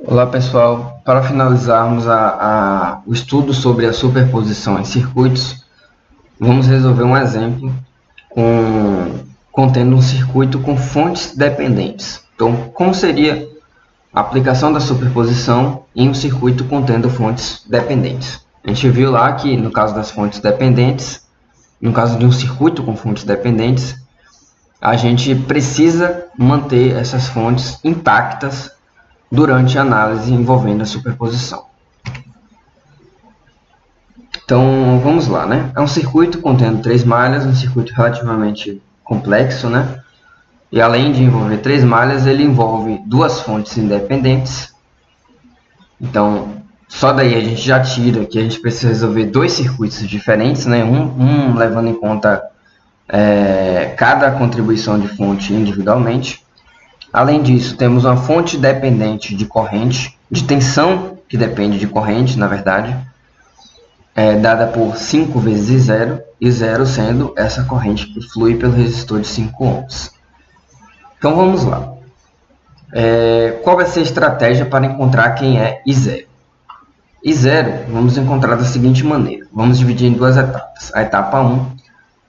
Olá pessoal, para finalizarmos o estudo sobre a superposição em circuitos, vamos resolver um exemplo contendo um circuito com fontes dependentes. Então, como seria a aplicação da superposição em um circuito contendo fontes dependentes? A gente viu lá que no caso das fontes dependentes, no caso de um circuito com fontes dependentes, a gente precisa manter essas fontes intactas durante a análise envolvendo a superposição. Então, vamos lá, né? É um circuito contendo 3 malhas, um circuito relativamente complexo, né? E além de envolver 3 malhas, ele envolve 2 fontes independentes. Então, só daí a gente já tira que a gente precisa resolver 2 circuitos diferentes, né? Um levando em conta cada contribuição de fonte individualmente. Além disso, temos uma fonte dependente de corrente, de tensão que depende de corrente, na verdade, dada por 5 vezes 0, e 0 sendo essa corrente que flui pelo resistor de 5 ohms. Então vamos lá. Qual vai ser a estratégia para encontrar quem é I0? I0 vamos encontrar da seguinte maneira. Vamos dividir em 2 etapas. A etapa 1,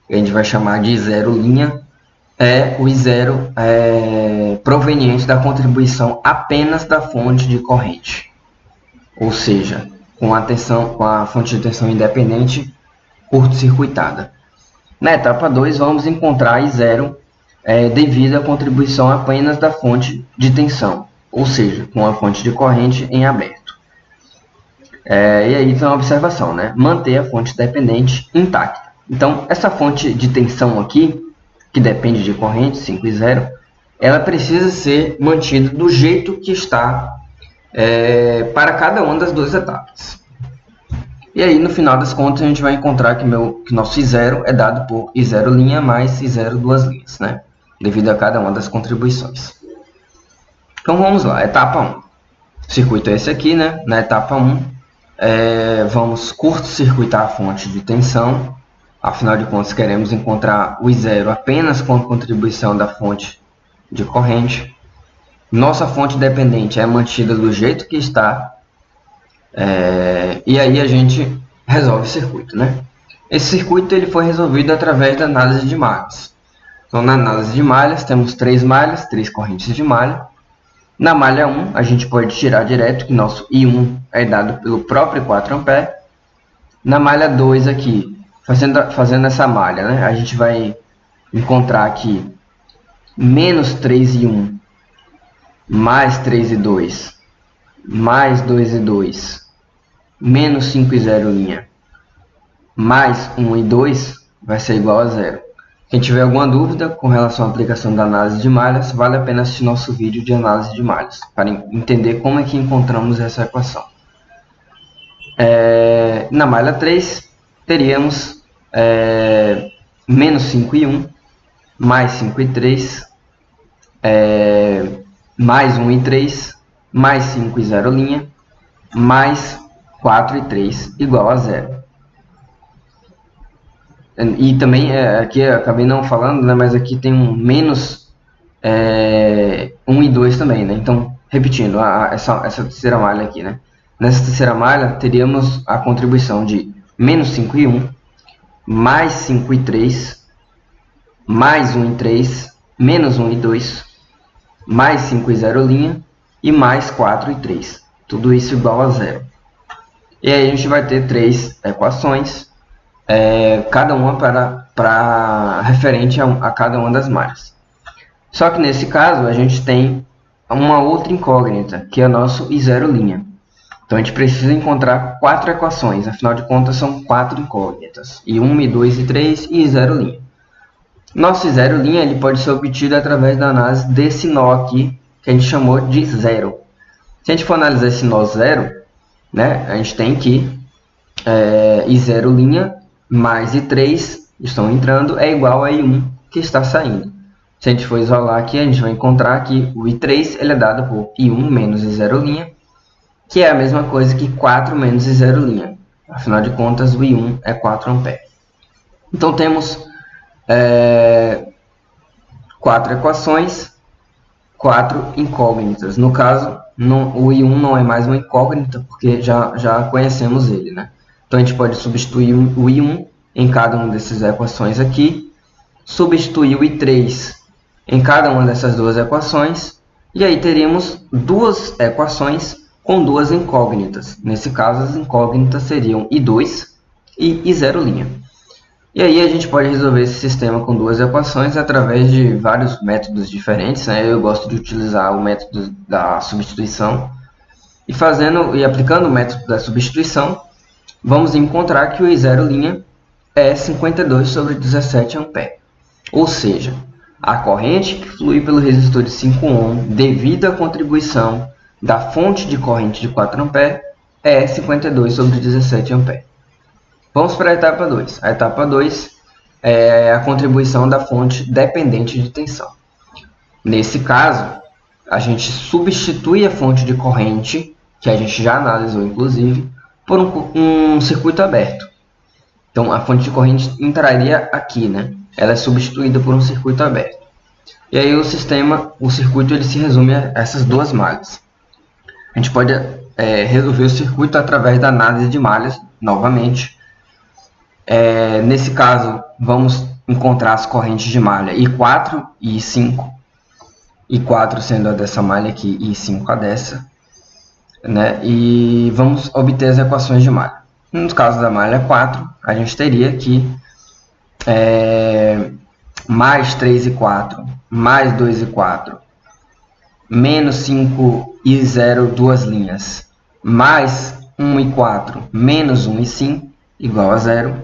que a gente vai chamar de I0', é o I0 proveniente da contribuição apenas da fonte de corrente, ou seja, com a fonte de tensão independente curto-circuitada. Na etapa 2, vamos encontrar I0 devido à contribuição apenas da fonte de tensão, ou seja, com a fonte de corrente em aberto. E aí tem uma observação, né? Manter a fonte dependente intacta. Então, essa fonte de tensão aqui, que depende de corrente, 5 e 0, ela precisa ser mantida do jeito que está para cada uma das 2 etapas. E aí, no final das contas, a gente vai encontrar que nosso I0 é dado por I0' mais I0 duas linhas, né? Devido a cada uma das contribuições. Então, vamos lá, etapa 1. O circuito é esse aqui, né? Na etapa 1, vamos curto-circuitar a fonte de tensão. Afinal de contas, queremos encontrar o I0 apenas com a contribuição da fonte de corrente. Nossa fonte dependente é mantida do jeito que está. E aí a gente resolve o circuito, né? Esse circuito ele foi resolvido através da análise de malhas. Então, na análise de malhas, temos 3 malhas, 3 correntes de malha. Na malha 1, a gente pode tirar direto que nosso I1 é dado pelo próprio 4 A. Na malha 2 aqui, fazendo essa malha, né, a gente vai encontrar aqui menos 3 e 1, mais 3 e 2, mais 2 e 2, menos 5 e 0', mais 1 e 2, vai ser igual a 0. Quem tiver alguma dúvida com relação à aplicação da análise de malhas, vale a pena assistir nosso vídeo de análise de malhas, para entender como é que encontramos essa equação. Na malha 3, teríamos menos 5 e 1, mais 5 e 3, mais 1 e 3, mais 5 e 0', mais 4 e 3 igual a 0. E também, aqui eu acabei não falando, né, mas aqui tem um menos 1 e 2 também, né? Então, repetindo, essa terceira malha aqui, né? Nessa terceira malha, teríamos a contribuição de menos 5 e 1, mais 5 e 3, mais 1 e 3, menos 1 e 2, mais 5 e 0', e mais 4 e 3. Tudo isso igual a 0. E aí a gente vai ter 3 equações, cada uma referente a cada uma das malhas. Só que nesse caso, a gente tem uma outra incógnita, que é o nosso I0'. Então, a gente precisa encontrar 4 equações, afinal de contas, são 4 incógnitas. I1, I2, I3 e I0'. Nosso I0' ele pode ser obtido através da análise desse nó aqui, que a gente chamou de zero. Se a gente for analisar esse nó zero, né, a gente tem que I0' mais I3 estão entrando é igual a I1 que está saindo. Se a gente for isolar aqui, a gente vai encontrar que o I3 ele é dado por I1 menos I0', que é a mesma coisa que 4 menos I0'. Afinal de contas, o I1 é 4 A. Então, temos 4 equações, 4 incógnitas. No caso, o I1 não é mais uma incógnita, porque já conhecemos ele, né? Então, a gente pode substituir o I1 em cada uma dessas equações aqui, substituir o I3 em cada uma dessas duas equações, e aí teríamos duas equações com duas incógnitas. Nesse caso, as incógnitas seriam I2 e I0'. E aí a gente pode resolver esse sistema com duas equações através de vários métodos diferentes, né? Eu gosto de utilizar o método da substituição. E aplicando o método da substituição, vamos encontrar que o I0' é 52 sobre 17 A. Ou seja, a corrente que flui pelo resistor de 5 ohm devido à contribuição da fonte de corrente de 4 A é 52 sobre 17 A. Vamos para a etapa 2. A etapa 2 é a contribuição da fonte dependente de tensão. Nesse caso, a gente substitui a fonte de corrente, que a gente já analisou inclusive, por um circuito aberto. Então, a fonte de corrente entraria aqui, né? Ela é substituída por um circuito aberto. E aí o circuito ele se resume a essas duas malhas. A gente pode resolver o circuito através da análise de malhas, novamente. Nesse caso, vamos encontrar as correntes de malha I4 e I5. I4 sendo a dessa malha aqui e I5 a dessa. Né? E vamos obter as equações de malha. No caso da malha 4, a gente teria que mais 3I4 mais 2I4 menos 5I0, duas linhas, mais 1I4 menos 1I5 igual a zero.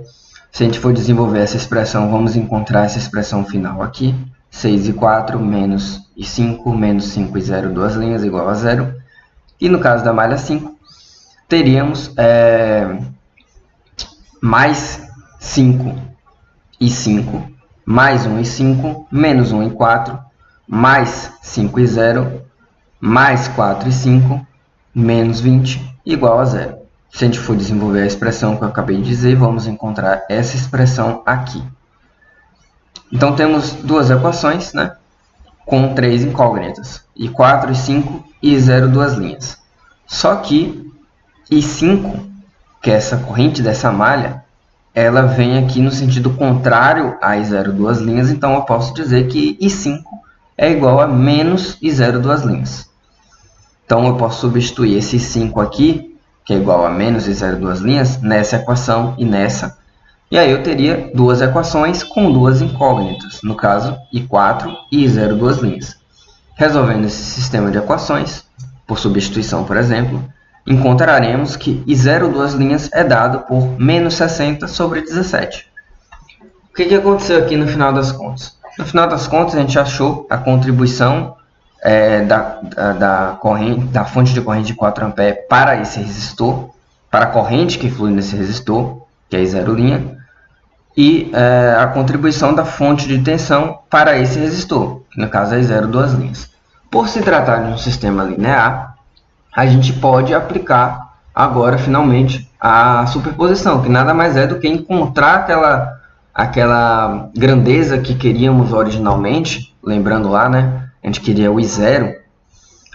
Se a gente for desenvolver essa expressão, vamos encontrar essa expressão final aqui. 6I4 menos I5 menos 5I0, duas linhas, igual a zero. E no caso da malha 5, teríamos mais 5I5 mais 1I5 menos 1I4 mais 5I0 mais 4I5 menos 20 igual a zero. Se a gente for desenvolver a expressão que eu acabei de dizer, vamos encontrar essa expressão aqui. Então, temos duas equações, né, com três incógnitas, I4, I5 e I0, duas linhas. Só que I5, que é essa corrente dessa malha, ela vem aqui no sentido contrário a I0, duas linhas, então eu posso dizer que I5 é igual a menos I0, duas linhas. Então, eu posso substituir esse I5 aqui, que é igual a menos I0, duas linhas, nessa equação e nessa. E aí eu teria duas equações com duas incógnitas, no caso I4 e I0, duas linhas. Resolvendo esse sistema de equações, por substituição, por exemplo, encontraremos que I0, duas linhas é dado por menos 60 sobre 17. O que aconteceu aqui no final das contas? No final das contas, a gente achou a contribuição da fonte de corrente de 4 A para esse resistor, para a corrente que flui nesse resistor, que é I0', e a contribuição da fonte de tensão para esse resistor, que no caso é I0, duas linhas. Por se tratar de um sistema linear, a gente pode aplicar agora, finalmente, a superposição, que nada mais é do que encontrar aquela grandeza que queríamos originalmente, lembrando lá, né? A gente queria o I0,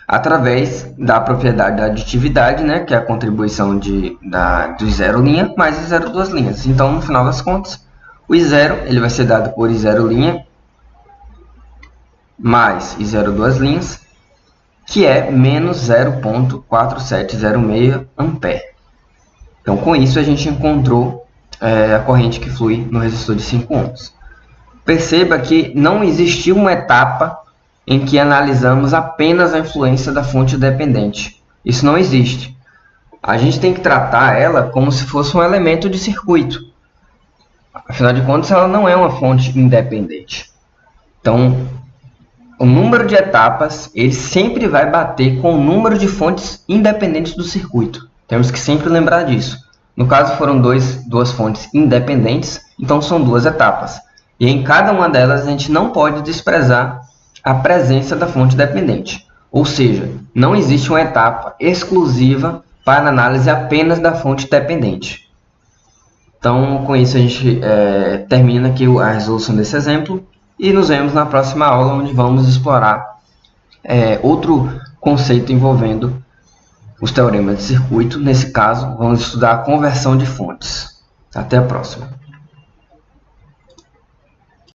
através da propriedade da aditividade, né, que é a contribuição do I0' mais I0, duas linhas. Então, no final das contas, o I0 ele vai ser dado por I0' mais I0, duas linhas, que é menos 0,4706 A. Então, com isso, a gente encontrou a corrente que flui no resistor de 5 ohms. Perceba que não existiu uma etapa em que analisamos apenas a influência da fonte dependente. Isso não existe. A gente tem que tratar ela como se fosse um elemento de circuito. Afinal de contas, ela não é uma fonte independente. Então, o número de etapas ele sempre vai bater com o número de fontes independentes do circuito. Temos que sempre lembrar disso. No caso, foram duas fontes independentes, então são duas etapas. E em cada uma delas, a gente não pode desprezar a presença da fonte dependente. Ou seja, não existe uma etapa exclusiva para análise apenas da fonte dependente. Então, com isso, a gente termina aqui a resolução desse exemplo e nos vemos na próxima aula, onde vamos explorar outro conceito envolvendo os teoremas de circuito. Nesse caso, vamos estudar a conversão de fontes. Até a próxima.